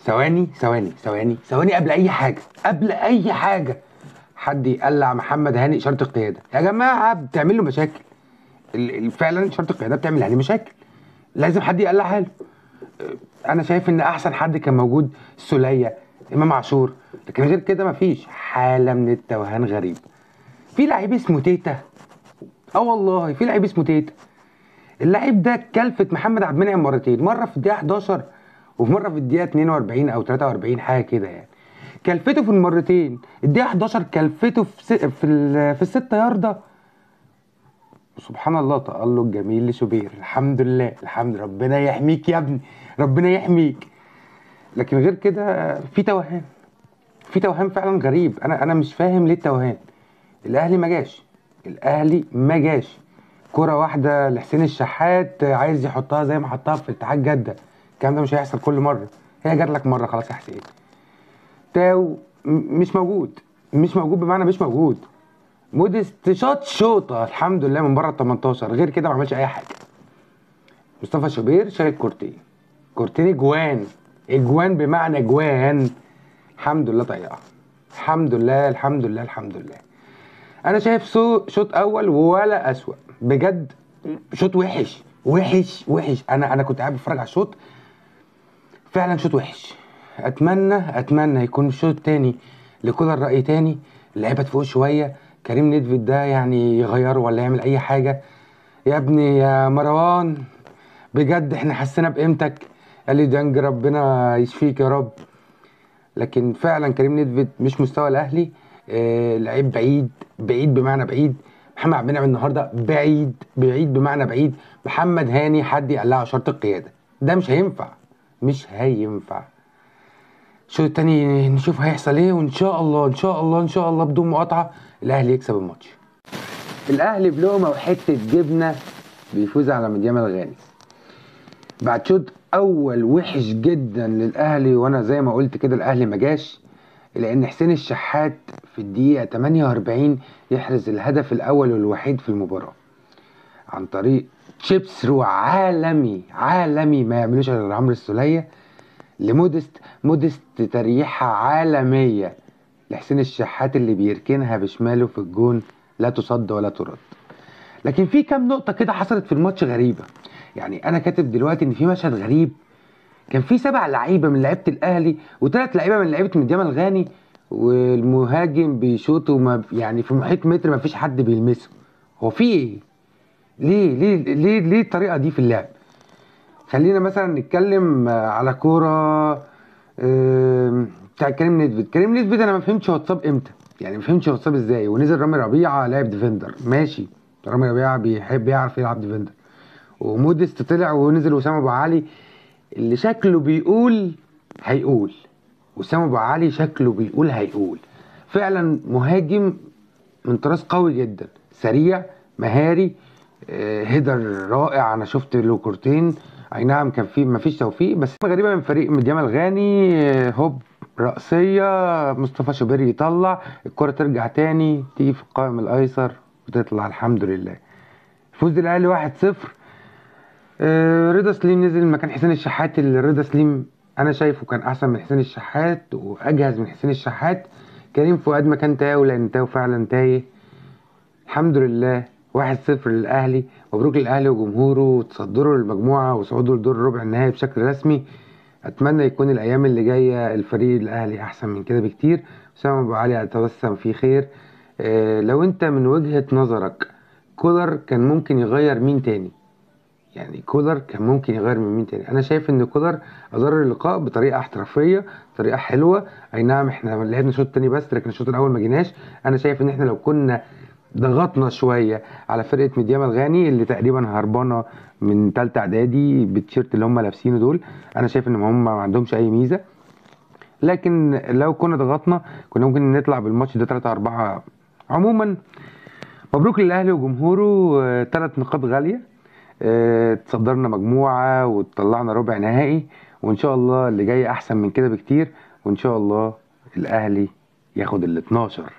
ثواني ثواني ثواني ثواني، قبل اي حاجه قبل اي حاجه، حد يقلع محمد هاني اشاره القياده يا جماعه، بتعمل له مشاكل. فعلا اشاره القياده بتعمل هاني مشاكل، لازم حد يقلعها له. انا شايف ان احسن حد كان موجود السوليه، امام عاشور، لكن غير كده مفيش. حاله من التوهان غريب. في لعيب اسمه تيتا، والله في لعيب اسمه تيتا. اللعيب ده كلفت محمد عبد المنعم مرتين، مره في الدقيقه 11 وفي مره في الدقيقه 42 او 43 حاجه كده يعني. كلفته في المرتين، الدقيقه 11 كلفته في الستة ياردة. سبحان الله، تألق جميل لشوبير. الحمد لله الحمد، ربنا يحميك يا ابني، ربنا يحميك. لكن غير كده في توهان، في توهان فعلا غريب. انا مش فاهم ليه التوهان. الاهلي ما جاش، الاهلي ما جاش. كرة واحدة لحسين الشحات عايز يحطها زي ما حطها في اتحاد جدة. الكلام ده مش هيحصل كل مرة، هي جات لك مرة خلاص يا حسين. تاو مش موجود، مش موجود بمعنى مش موجود. موديست شاط شوطة الحمد لله من بره ال 18، غير كده ما عملش أي حاجة. مصطفى شوبير شايل كورتين، كورتين اجوان، اجوان بمعنى اجوان. الحمد لله ضيعها، الحمد لله الحمد لله الحمد لله. انا شايف شوط اول ولا اسوأ بجد، شوط وحش وحش وحش. انا كنت قاعد بتفرج على الشوط، فعلا شوط وحش. اتمنى يكون الشوط التاني لكولر رأي تاني، اللعيبه تفوق شويه، كريم نيدفيد ده يعني يغيره ولا يعمل اي حاجه. يا ابني يا مروان، بجد احنا حسينا بقيمتك. قال لي ديانج ربنا يشفيك يا رب. لكن فعلا كريم نيدفيد مش مستوى الاهلي. لعيب بعيد، بعيد بمعنى بعيد. محمد عبد المنعم النهارده بعيد، بعيد بمعنى بعيد. محمد هاني حد يقلعه شرط القياده، ده مش هينفع، مش هينفع. الشوط التاني نشوف هيحصل ايه، وان شاء الله ان شاء الله ان شاء الله بدون مقاطعه الاهلي يكسب الماتش. الاهلي بلقمه وحته جبنه بيفوز على مديام الغاني بعد شوط اول وحش جدا للاهلي. وانا زي ما قلت كده الاهلي ما جاش، لان حسين الشحات في الدقيقه 48 يحرز الهدف الاول والوحيد في المباراه عن طريق شيبس ثرو عالمي عالمي ما يعملوش غير عمرو السوليه لمودست. مودست تريحه عالميه لحسين الشحات اللي بيركنها بشماله في الجون، لا تصد ولا ترد. لكن في كام نقطه كده حصلت في الماتش غريبه. يعني انا كاتب دلوقتي ان في مشهد غريب، كان في 7 لعيبه من لعيبه الاهلي و3 لعيبه من لعيبه مديام الغاني، والمهاجم بيشوطوا يعني في محيط متر ما فيش حد بيلمسه. هو في ايه؟ ليه الطريقه دي في اللعب؟ خلينا مثلا نتكلم على كوره بتاع كريم نيدفيد. كريم نيدفيد انا ما فهمتش هو اتصاب امتى، يعني ما فهمتش هو اتصاب ازاي. ونزل رامي ربيعه لعب ديفندر، ماشي، رامي ربيعه بيحب يعرف يلعب ديفندر. وموديست طلع ونزل وسام ابو علي اللي شكله بيقول هيقول. وسام ابو علي شكله بيقول هيقول. فعلا مهاجم من طراز قوي جدا، سريع مهاري، هيدر رائع. انا شفت له كورتين، اي نعم كان في مفيش توفيق، بس غريبه من فريق مديام الغاني. هوب رأسية، مصطفى شوبير يطلع الكرة ترجع تاني تيجي في القائم الايسر وتطلع. الحمد لله فوز الاهلي 1-0. رضا سليم نزل مكان حسين الشحات. اللي رضا سليم انا شايفه كان احسن من حسين الشحات واجهز من حسين الشحات. كريم فؤاد مكان تاو، لان تاو فعلا تايه. الحمد لله 1-0 للاهلي. مبروك للاهلي وجمهوره، تصدروا للمجموعه وصعودوا لدور ربع النهائي بشكل رسمي. اتمنى يكون الايام اللي جايه الفريق الاهلي احسن من كده بكتير. اسامه ابو علي اتوسم فيه خير. لو انت من وجهه نظرك كولر كان ممكن يغير مين تاني؟ يعني كولر كان ممكن يغير من مين تاني؟ انا شايف ان كولر ادار اللقاء بطريقه احترافيه، طريقه حلوه. اي نعم احنا لعبنا شوط تاني بس، لكن الشوط الاول ما جيناش. انا شايف ان احنا لو كنا ضغطنا شويه على فرقه مديام الغاني اللي تقريبا هربانه من ثالثه اعدادي بالتيشيرت اللي هم لابسينه دول، انا شايف ان هم ما عندهمش اي ميزه. لكن لو كنا ضغطنا كنا ممكن نطلع بالماتش ده 3-4. عموما مبروك للاهلي وجمهوره، 3 نقاط غاليه. تصدرنا مجموعة وطلعنا ربع نهائي، وإن شاء الله اللي جاي أحسن من كده بكتير. وإن شاء الله الأهلي ياخد ال 12.